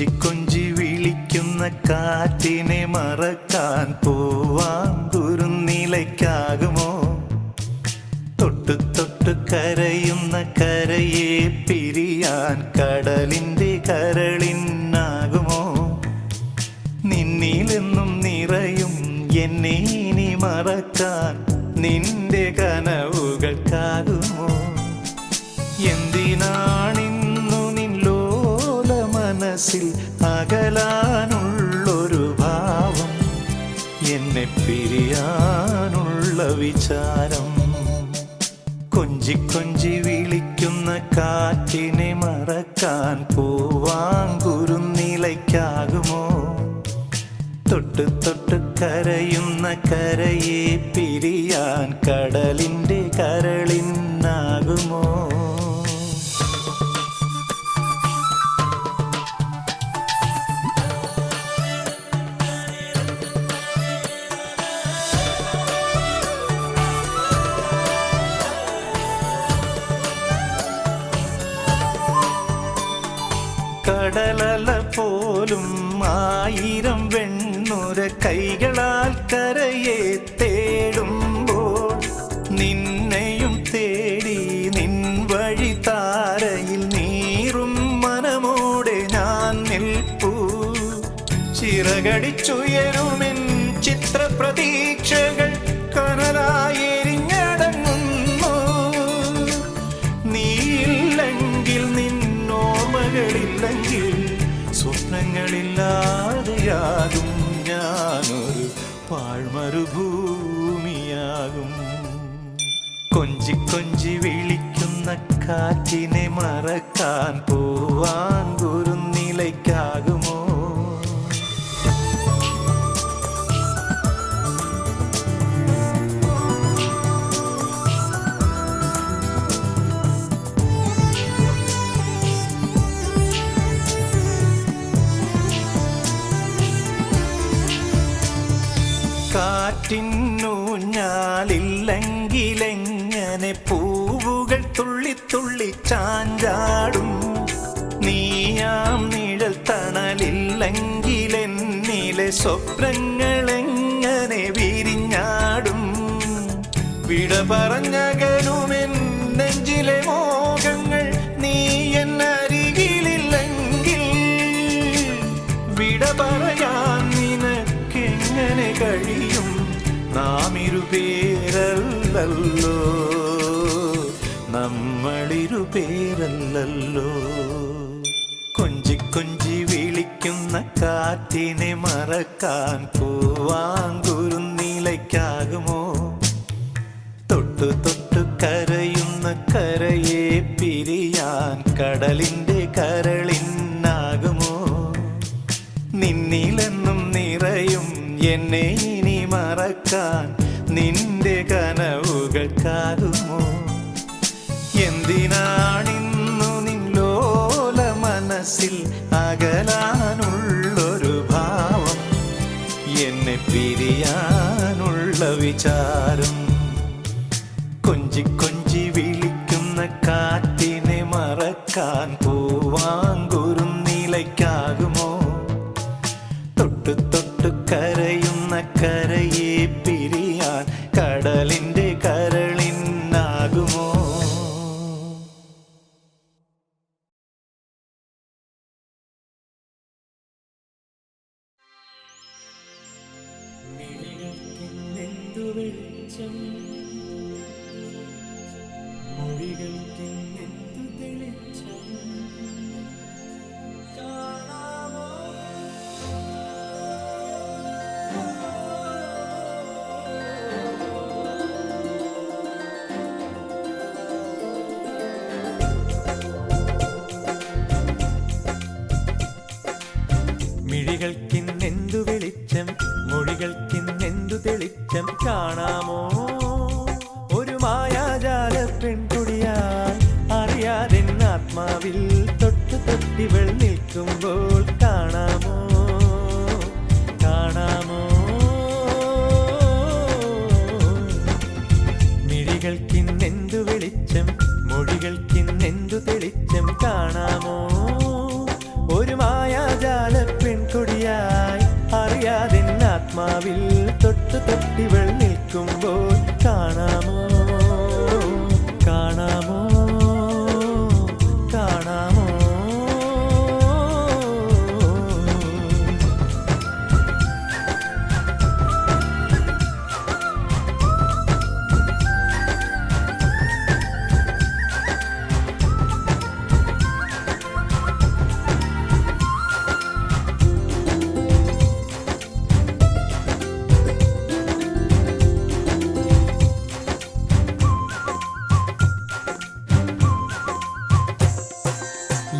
കൊഞ്ചി കൊഞ്ചി വിളിക്കുന്ന കാറ്റിനെ മറക്കാൻ പൂവാങ്കുരുന്നിലയ്ക്കാകുമോ? തൊട്ടു തൊട്ടു കരയുന്ന കരയെ പിരിയാൻ കടലിൻ്റെ കരളിനാകുമോ? നിന്നിലെന്നും നിറയും എന്നെ ഇനി മറക്കാൻ നിന്റെ കനവുകൾക്കാകുമോ? എന്തിനാണിന്നു നിന്നോല മനസ്സിൽ അകലാനുള്ളൊരു ഭാവം, എന്നെ പിരിയാനുള്ള വിചാരം? കൊഞ്ചി കൊഞ്ചി വിളിക്കുന്ന കാറ്റിനെ മറക്കാൻ പൂവാങ്കുരുന്നിലയ്ക്കാകുമോ? തൊട്ടു തൊട്ടു കരയുന്ന കരയെ പിരിയാൻ കടലിൻ്റെ കരളിനാകുമോ? കടലല പോലും ആയിരം വെണ്ണുര കൈകളാൽ കരയെ തേടുമ്പോൾ നിന്നെയും തേടി നിൻ വഴി താരയിൽ നീറും മനമോടെ ഞാൻ നിൽപ്പൂ. ചിറകടിച്ചുയരുമെൻ ചിത്രപ്രതീക്ഷകൾ കനലായി എരിഞ്ഞടങ്ങുന്നു. നീയില്ലെങ്കിൽ നിന്നോർമ്മകളില്ലെങ്കിൽ സ്വപ്നങ്ങളില്ലാതെയാകും ഞാനൊരു പാഴ്മരുഭൂമിയാകും. കൊഞ്ചി കൊഞ്ചി വിളിക്കുന്ന കാറ്റിനെ മറക്കാൻ പൂവാങ്കുരുന്നിലയ്ക്കാകുമോ? കാറ്റിന്നൂഞ്ഞാലില്ലെങ്കിലെങ്ങനെ പൂവുകൾ തുള്ളി തുള്ളി ചാഞ്ചാടും? നീയാം നിഴൽ തണലില്ലെങ്കിലെന്നിലെ സ്വപ്നങ്ങളെങ്ങനെ വിരിഞ്ഞാടും? വിട പറഞ്ഞകലുമെൻ നെഞ്ചിലെ മോഹങ്ങൾ നീ എന്നരികിലില്ലെങ്കിൽ വിട പറയാൻ നിനക്കെങ്ങനെ കഴിയും? നാം ഇരുപേരല്ലോ, നമ്മളിരുപേരല്ലോ. കൊഞ്ചി കൊഞ്ചി വിളിക്കുന്ന കാറ്റിനെ മറക്കാൻ പൂവാങ്കുരുന്നിലയ്ക്കാകുമോ? തൊട്ടു തൊട്ടു കരയുന്ന കരയെ പിരിയാൻ കടലിൻ്റെ കരളിനാകുമോ? നിന്നിലെന്നും നിറയും എന്നെ ഇനി മറക്കാൻ നിന്റെ കനവുകൾക്കാകുമോ? എന്തിനാണിന്നു നിന്നോല മനസ്സിൽ അകലാനുള്ളൊരു ഭാവം, എന്നെ പിരിയാനുള്ള വിചാരം? കൊഞ്ചി കൊഞ്ചി വിളിക്കുന്ന കാറ്റിനെ മറക്കാൻ പൂവാങ്കുരുന്നിലയ്ക്കാകുമോ? തൊട്ടു തൊട്ടു കരയുന്ന കരയെ പിരിയാൻ കടലിൻ്റെ കരളിനാകുമോ? മിഴികൾക്കെന്തു വെളിച്ചം, മൊഴികൾക്കെന്തു തെളിച്ചം, കാണാമോ? മിഴികൾക്കിന്നെന്തു വെളിച്ചം, മൊഴികൾക്കിന്നെന്തു തെളിച്ചം, കാണാമോ? ഒരു മായാജാല പെൺകുടിയായി അറിയാതെ ആത്മാവിൽ തൊട്ടു തൊട്ടിവൾ നിൽക്കുമ്പോൾ കാണാമോ? കാണാമോ? മിഴികൾക്കിന്നെന്തു വെളിച്ചം, മൊഴികൾക്കിന്നെന്തു തെളിച്ചം, കാണാമോ? ഒരു മായാജാല ആത്മാവിൽ തൊട്ടു തൊട്ടിവൾ നിൽക്കുമ്പോൾ കാണാമോ കാണാമോ കാണാമോ.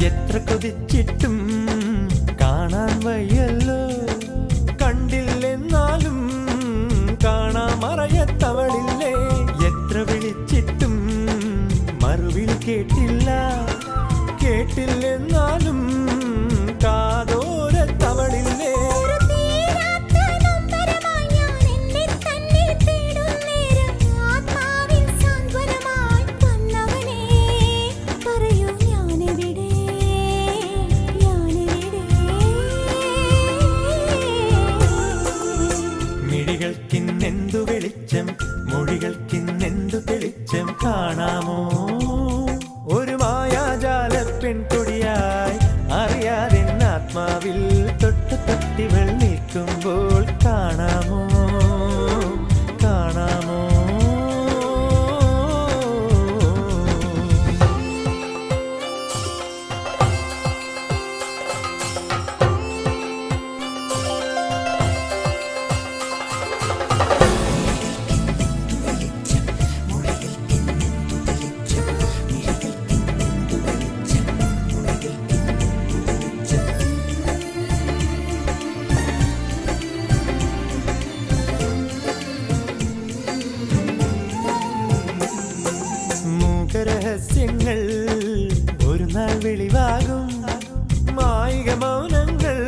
എത്ര കൊതിച്ചിട്ടും കാണാൻ വയ്യല്ലോ, കണ്ടില്ലെന്നാലും കാണാൻ മറയത്തവളില്ലേ. എത്ര വിളിച്ചിട്ടും മറുവിളി കേട്ടില്ല, കേട്ടില്ലെന്നാലും കാതോരത്തവളില്ലേ. മിഴികൾക്കിന്നെന്തു വെളിച്ചം, മൊഴികൾക്കിന്നെന്തു തെളിച്ചം. കാണാമോ ഒരു മായാജാല പെൺകൊടിയായി, അറിയാതെ ആത്മാവിൽ തൊട്ടു തൊട്ടിവൾ നിൽക്കുമ്പോൾ കാണാമോ കാണാമോ. രഹസ്യങ്ങൾ ഒരു നാൾ വെളിവാകും, മായിക മൗനങ്ങൾ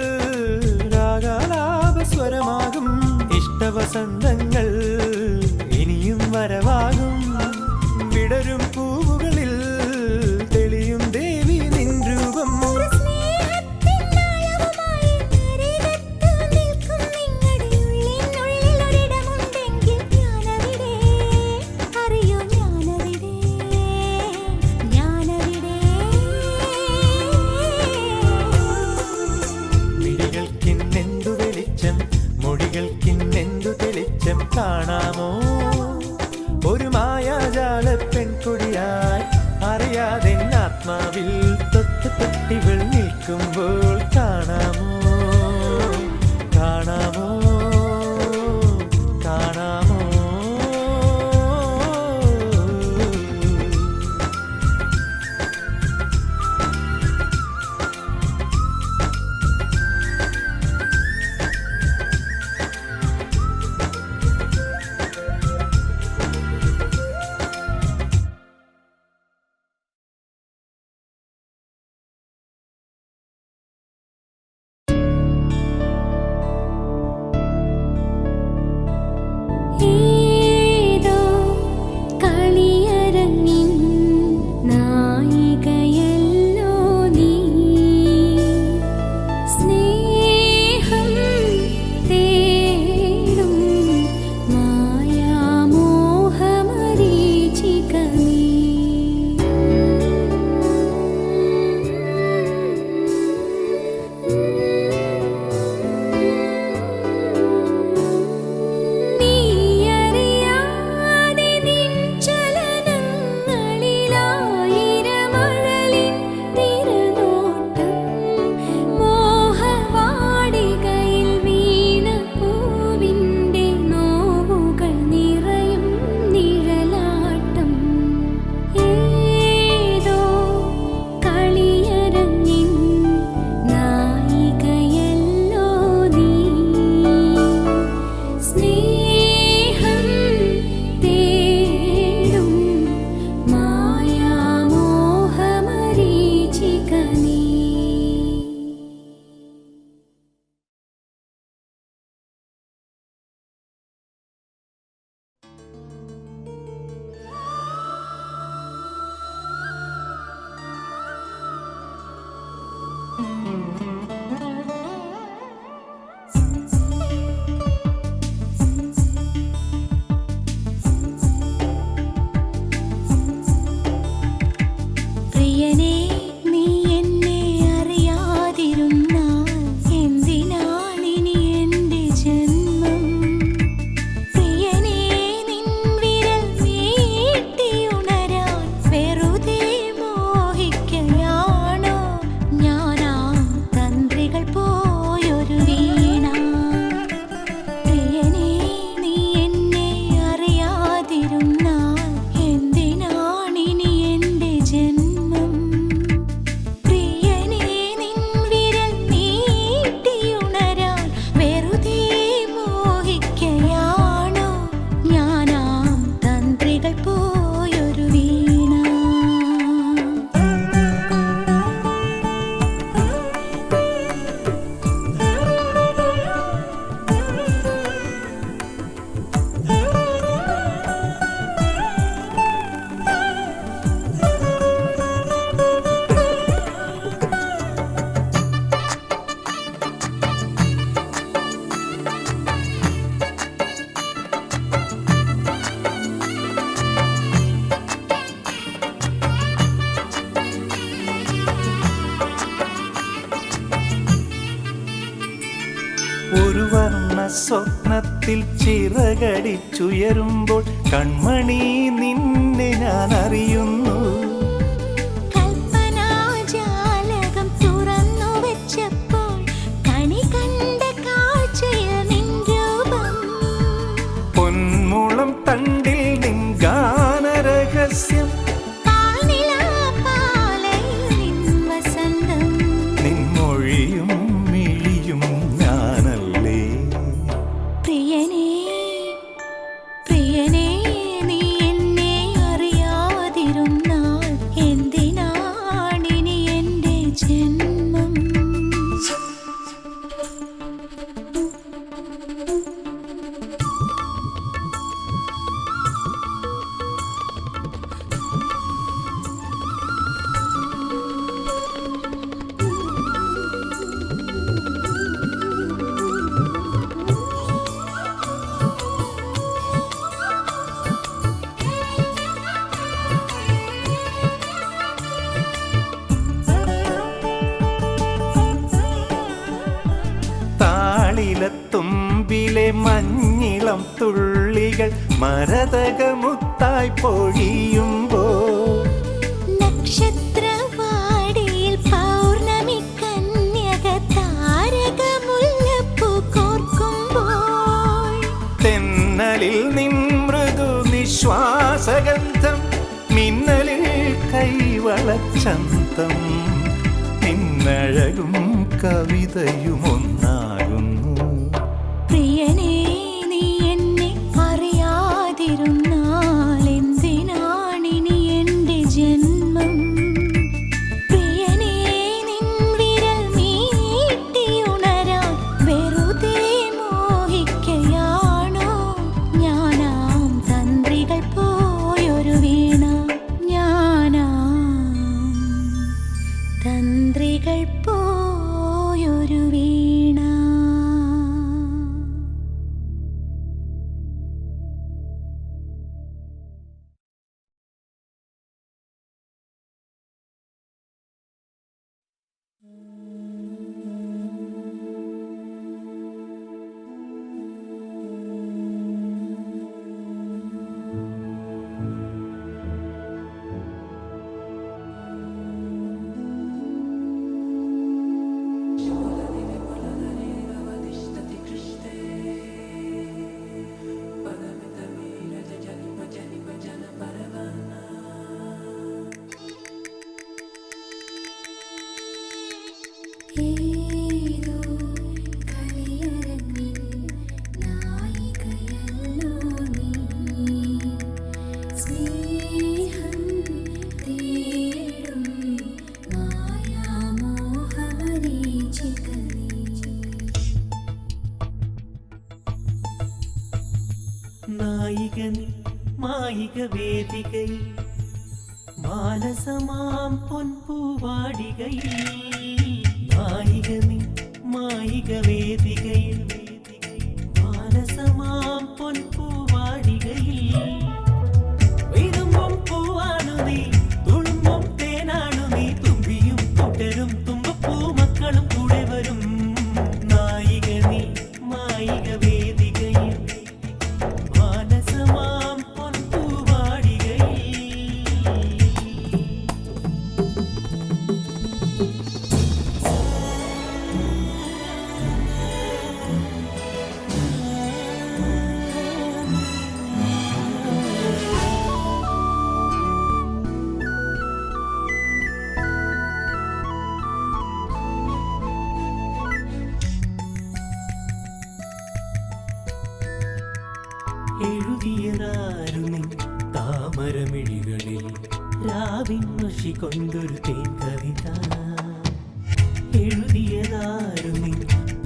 രാഗാലാപസ്വരമാകും. ഇഷ്ടവസന്തങ്ങൾ ഇനിയും വരവാകും, വിടരും പൂവുകളിൽ തെളിയും ദേവി നിൻ രൂപം. മൊഴികൾക്കിന്നെന്തു തെളിച്ചം, സ്വപ്നത്തിൽ ചിറകടിച്ചുയരുമ്പോൾ കൺമണി നിന്നെ ഞാൻ അറിയുന്നു. കൽപ്പനാജാലകം തുറന്നു വെച്ചപ്പോൾ കണി കണ്ട കാഴ്ചയിൽ നിൻ രൂപം. പൊന്മുളം തണ്ടിൽ നിൻ ഗാനരഹസ്യം, നിൻമൊഴിയും മിഴിയും ഞാനല്ലേ. പ്രിയനേ പ്രിയനേ, നീ എന്നെ അറിയാതിരുന്നാൽ എന്തിനാണിനി എൻ്റെ ജന്മം? തുമ്പിലെ മഞ്ഞിളം തുള്ളികൾ മരതകമുത്തായി പൊഴിയുമ്പോൾ, നക്ഷത്രവാടിയിൽ പൗർണമി കന്യക താരകമുല്ലപ്പൂ കോർക്കുമ്പോൾ, തെന്നലിൽ നിൻ മൃദു നിശ്വാസഗന്ധം, മിന്നലിൽ കൈവളച്ചന്തം, നിന്നഴകും കവിതയും ഒന്നാകുന്നു. പ്രിയനേ, നീ എന്നെ അറിയാതിരുന്നാൽ എന്തിനാണിനി എൻ്റെ ജന്മം? പ്രിയനേ, നിൻ വിരൽ മീട്ടിയുണരാൻ വെറുതെ മോഹിക്കയാണോ? ഞാനാം തന്ത്രികൾ പോയൊരു വീണ, ഞാനാം തന്ത്രികൾ പോയൊരു വീണ. ഏതോ കളിയരങ്ങിൽ നായികയല്ലോ നീ, സ്നേഹം തേടും മായാമോഹമരീചികനീ. നായികനി മായിക വേദികയിൽ മാനസമാം പൊൻപൂവാടികയിൽ, നായികനി മായിക വേദികയിൽ മാനസമാം പൊൻപൂവാടികയിൽ, വിരുമ്പും പൂവാണു നീ, തുളുമ്പും തേനാണു നീ, തുമ്പിയും കൂട്ടരും തുമ്പപ്പൂ മക്കളും കൂടെ വരും. നായികനി മായിക വേദികയിൽ മാനസമാം പൊൻപൂവാടികയിൽ. എഴുതിയതാരുമി താമരമിഴികളിൽ രാവിൻ മഷി കൊണ്ടൊരു തേൻ കവിത, എഴുതിയതാരുമി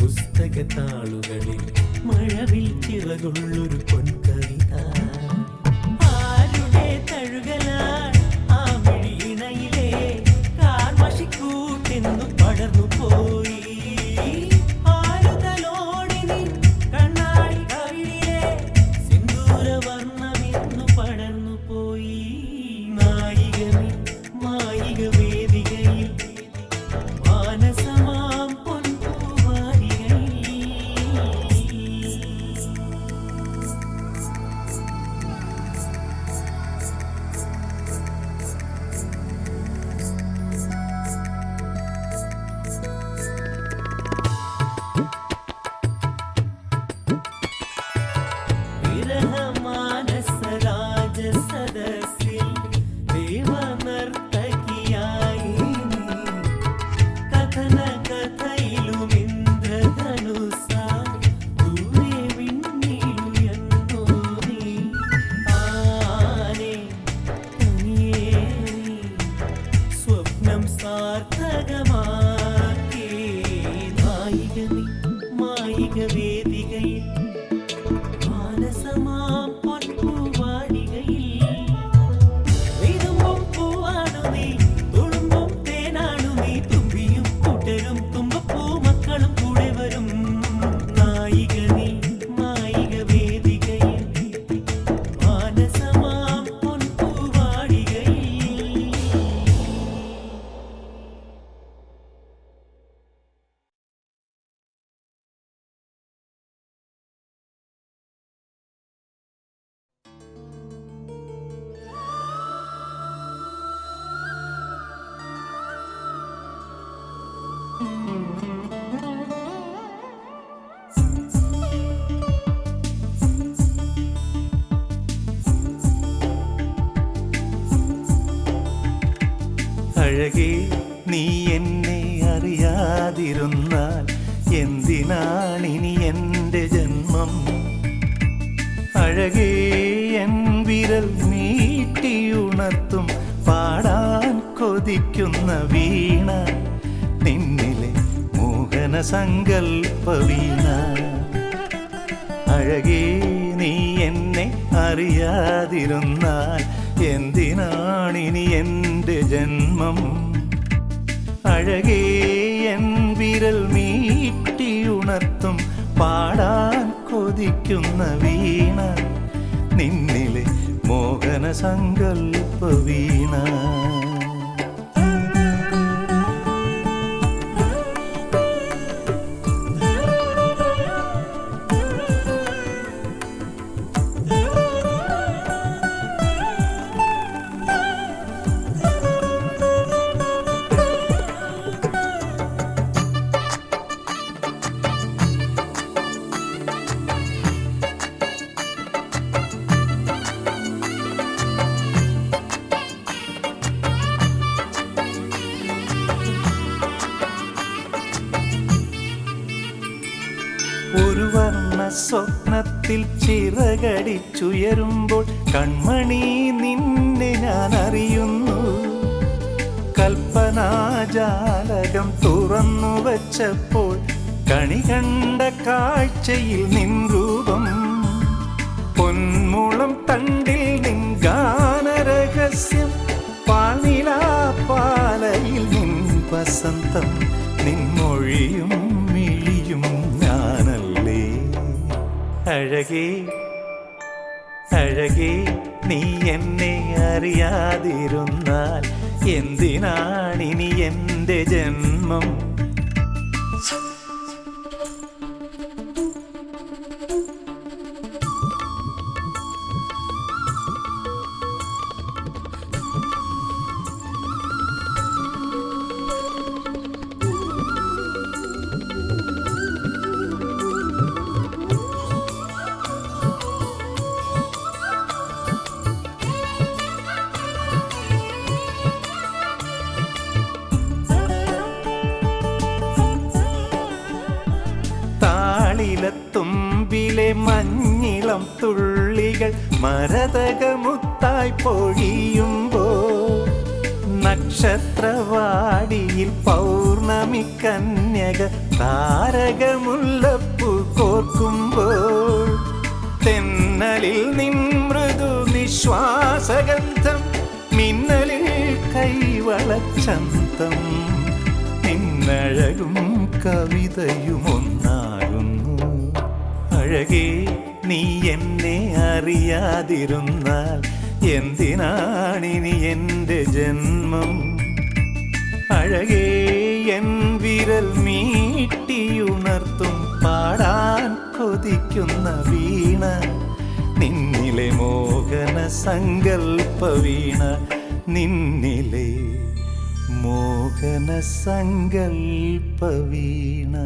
പുസ്തകത്താളുകളിൽ മഴവിൽ ചിറകുള്ളൊരു പൊൻകവിത. ആരുടെ തഴുകലാൽ ആ മിഴിയിണയിലെ കാർമഷിക്കൂട്ടെന്നു പടർന്നു പോയി. നാടകമാക്കി നായിക നീ മായിക വേദികയിൽ മാനസമാം പൊൻപൂവാടികയിൽ വിരുമ്പും പൂവാണു നീ തുളുമ്പും തേനാണു നീ തുമ്പിയും കൂട്ടരും തുമ്പപ്പൂ മക്കളും കൂടെ വരും നായിക നീ മായിക വേദികയിൽ മാനസമാം പൊൻപൂവാടികയിൽ. അഴകേ നീ എന്നെ അറിയാതിരുന്നാൽ എന്തിനാണിനി എൻ്റെ ജന്മം? അഴകേ എൻ വിരൽ നീട്ടിയുണർത്തും പാടാൻ കൊതിക്കുന്ന വീണ നിന്നിലെ മോഹന സങ്കൽപ്പ വീണ. അഴകേ നീ എന്നെ അറിയാതിരുന്നാൽ എന്തിനാണിനി എൻ്റെ ജന്മം? അഴകേ എൻ വിരൽ മീട്ടിയുണർത്തും പാടാൻ കൊതിക്കുന്ന വീണ നിന്നിലെ മോഹന സങ്കൽപ്പ വീണ. ഒരു വർണ്ണ സ്വപ്നത്തിൽ ചിറകടിച്ചുയരുമ്പോൾ കൺമണി നിന്നെ ഞാൻ അറിയുന്നു. കൽപ്പനാജാലകം തുറന്നു വച്ചപ്പോൾ കണി കണ്ട കാഴ്ചയിൽ നിൻ രൂപം. പൊന്മുളം തണ്ടിൽ നിൻ ഗാനരഹസ്യം, പാൽനിലാപ്പാലയിൽ നിൻ വസന്തം, നിൻ മൊഴിയും മിഴിയും ഞാനല്ലേ. അഴകേ അഴകേ നീ എന്നെ അറിയാതിരുന്നാൽ എന്തിനാണിനി എൻ്റെ ജന്മം? തുമ്പിലെ മഞ്ഞിളം തുള്ളികൾ മരതകമുത്തായി പൊഴിയുമ്പോൾ, നക്ഷത്രവാടിയിൽ പൗർണമി കന്യക താരകമുല്ലപ്പൂ കോർക്കുമ്പോൾ, തെന്നലിൽ നിൻ മൃദു നിശ്വാസഗന്ധം, മിന്നലിൽ കൈവളച്ചന്തം, നിന്നഴകും കവിതയും ഒന്നാകുന്നു. അഴകേ നീ എന്നെ അറിയാതിരുന്നാൽ എന്തിനാണിനി എൻ്റെ ജന്മം? അഴകേ എൻ വിരൽ മീട്ടിയുണർത്തും പാടാൻ കൊതിക്കുന്ന വീണ നിന്നിലെ മോഹന സങ്കൽപ്പ വീണ, നിന്നിലെ മോഹന സങ്കൽപ്പ വീണ.